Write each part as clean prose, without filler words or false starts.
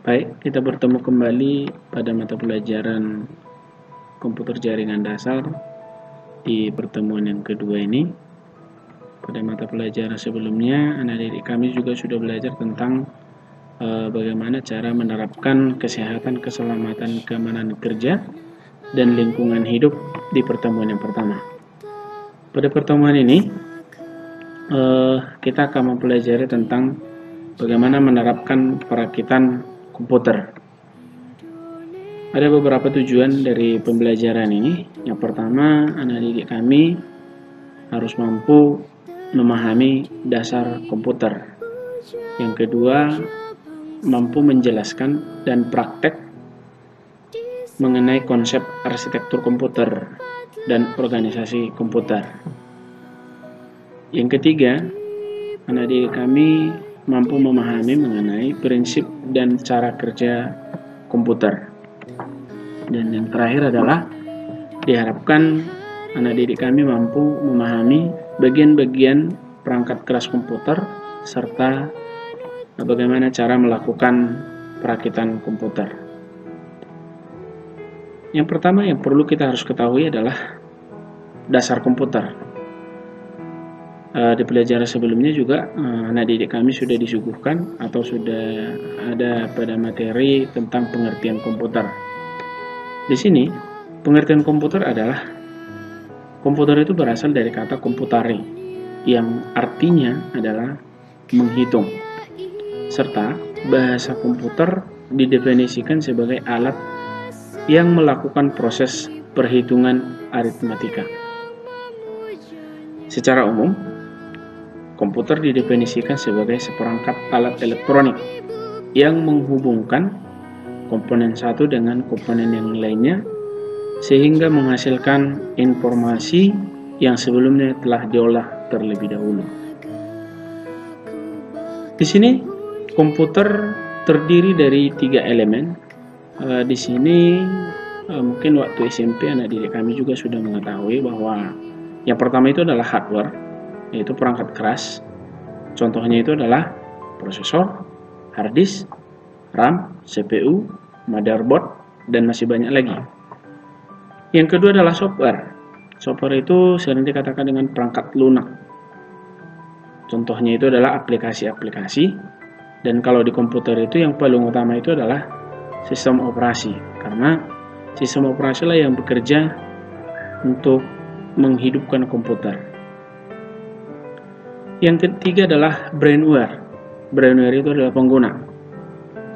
Baik, kita bertemu kembali pada mata pelajaran komputer jaringan dasar di pertemuan yang kedua ini. Pada mata pelajaran sebelumnya, anak didik kami juga sudah belajar tentang bagaimana cara menerapkan kesehatan, keselamatan, keamanan kerja, dan lingkungan hidup di pertemuan yang pertama. Pada pertemuan ini, kita akan mempelajari tentang bagaimana menerapkan perakitan komputer. Ada beberapa tujuan dari pembelajaran ini. Yang pertama, anak didik kami harus mampu memahami dasar komputer. Yang kedua, mampu menjelaskan dan praktek mengenai konsep arsitektur komputer dan organisasi komputer. Yang ketiga, anak didik kami mampu memahami mengenai prinsip dan cara kerja komputer. Dan yang terakhir adalah diharapkan anak didik kami mampu memahami bagian-bagian perangkat keras komputer serta bagaimana cara melakukan perakitan komputer. Yang pertama yang perlu kita harus ketahui adalah dasar komputer. Di pelajaran sebelumnya juga anak didik kami sudah disuguhkan atau sudah ada pada materi tentang pengertian komputer. Di sini pengertian komputer adalah komputer itu berasal dari kata computare yang artinya adalah menghitung, serta bahasa komputer didefinisikan sebagai alat yang melakukan proses perhitungan aritmatika. Secara umum, komputer didefinisikan sebagai seperangkat alat elektronik yang menghubungkan komponen satu dengan komponen yang lainnya sehingga menghasilkan informasi yang sebelumnya telah diolah terlebih dahulu. Di sini komputer terdiri dari 3 elemen. Di sini mungkin waktu SMP anak didik kami juga sudah mengetahui bahwa yang pertama itu adalah hardware, yaitu perangkat keras. Contohnya itu adalah prosesor, hard disk, RAM, CPU, motherboard, dan masih banyak lagi. Yang kedua adalah software. Software itu sering dikatakan dengan perangkat lunak. Contohnya itu adalah aplikasi-aplikasi. Dan kalau di komputer itu yang paling utama itu adalah sistem operasi. Karena sistem operasi lah yang bekerja untuk menghidupkan komputer. Yang ketiga adalah brainware. Brainware itu adalah pengguna.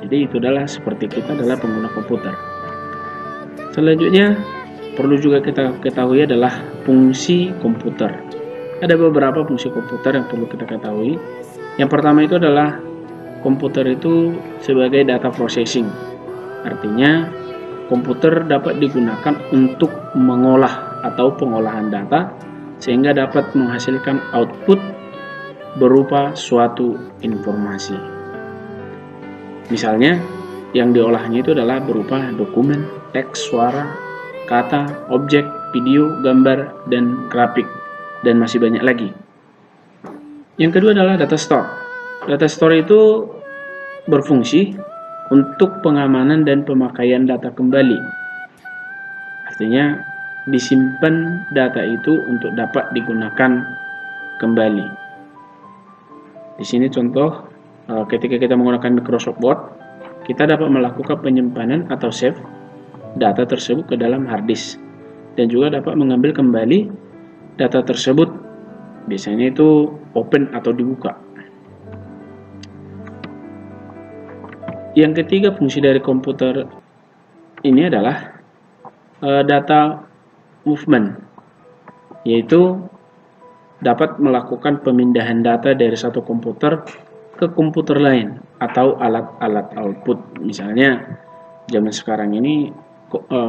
Jadi itu adalah seperti kita adalah pengguna komputer. Selanjutnya perlu juga kita ketahui adalah fungsi komputer. Ada beberapa fungsi komputer yang perlu kita ketahui. Yang pertama itu adalah komputer itu sebagai data processing. Artinya komputer dapat digunakan untuk mengolah atau pengolahan data sehingga dapat menghasilkan output berupa suatu informasi. Misalnya, yang diolahnya itu adalah berupa dokumen, teks, suara, kata, objek, video, gambar, dan grafik, dan masih banyak lagi. Yang kedua adalah data store. Data store itu berfungsi untuk pengamanan dan pemakaian data kembali. Artinya, disimpan data itu untuk dapat digunakan kembali. Di sini contoh, ketika kita menggunakan Microsoft Word, kita dapat melakukan penyimpanan atau save data tersebut ke dalam hard disk dan juga dapat mengambil kembali data tersebut. Biasanya itu open atau dibuka. Yang ketiga fungsi dari komputer ini adalah data movement, yaitu dapat melakukan pemindahan data dari satu komputer ke komputer lain atau alat-alat output. Misalnya zaman sekarang ini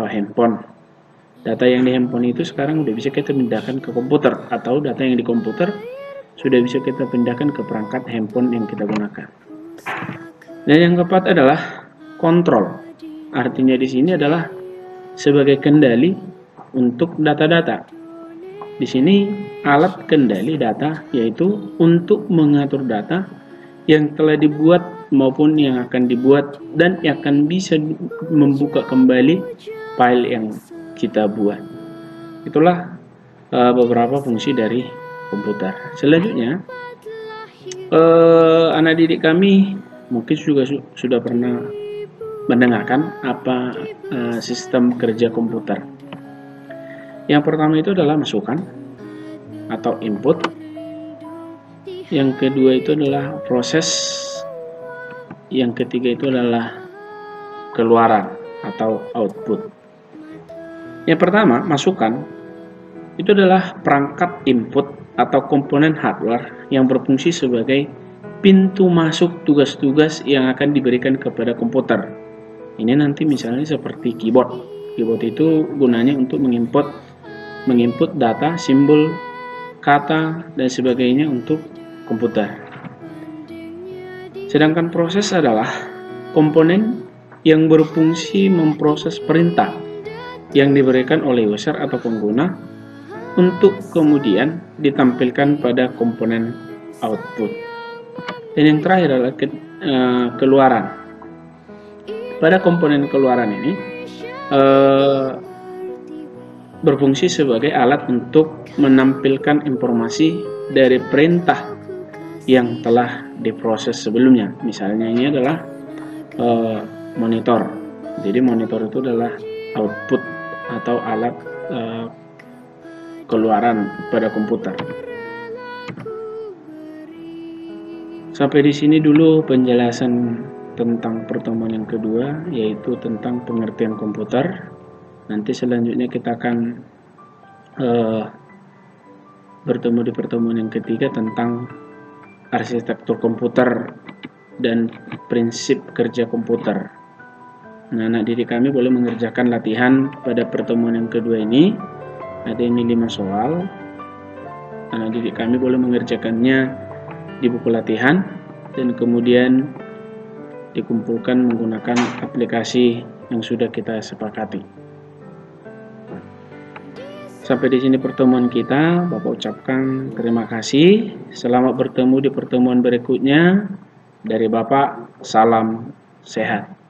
handphone. Data yang di handphone itu sekarang udah bisa kita pindahkan ke komputer, atau data yang di komputer sudah bisa kita pindahkan ke perangkat handphone yang kita gunakan. Dan yang keempat adalah kontrol. Artinya di sini adalah sebagai kendali untuk data-data. Di sini alat kendali data yaitu untuk mengatur data yang telah dibuat maupun yang akan dibuat, dan akan bisa membuka kembali file yang kita buat. Itulah beberapa fungsi dari komputer. Selanjutnya, anak didik kami mungkin juga sudah pernah mendengarkan apa sistem kerja komputer. Yang pertama itu adalah masukan atau input. Yang kedua itu adalah proses. Yang ketiga itu adalah keluaran atau output. Yang pertama, masukan itu adalah perangkat input atau komponen hardware yang berfungsi sebagai pintu masuk tugas-tugas yang akan diberikan kepada komputer. Ini nanti misalnya seperti keyboard. Keyboard itu gunanya untuk menginput data, simbol, kata, dan sebagainya untuk komputer. Sedangkan proses adalah komponen yang berfungsi memproses perintah yang diberikan oleh user atau pengguna untuk kemudian ditampilkan pada komponen output. Dan yang terakhir adalah keluaran. Pada komponen keluaran ini berfungsi sebagai alat untuk menampilkan informasi dari perintah yang telah diproses sebelumnya. Misalnya ini adalah monitor. Jadi monitor itu adalah output atau alat keluaran pada komputer. Sampai di sini dulu penjelasan tentang pertemuan yang kedua, yaitu tentang pengertian komputer. Nanti selanjutnya kita akan bertemu di pertemuan yang ketiga tentang arsitektur komputer dan prinsip kerja komputer. Nah, anak didik kami boleh mengerjakan latihan pada pertemuan yang kedua ini. Ada ini 5 soal. Anak didik kami boleh mengerjakannya di buku latihan dan kemudian dikumpulkan menggunakan aplikasi yang sudah kita sepakati. Sampai di sini pertemuan kita. Bapak ucapkan terima kasih. Selamat bertemu di pertemuan berikutnya. Dari Bapak, salam sehat.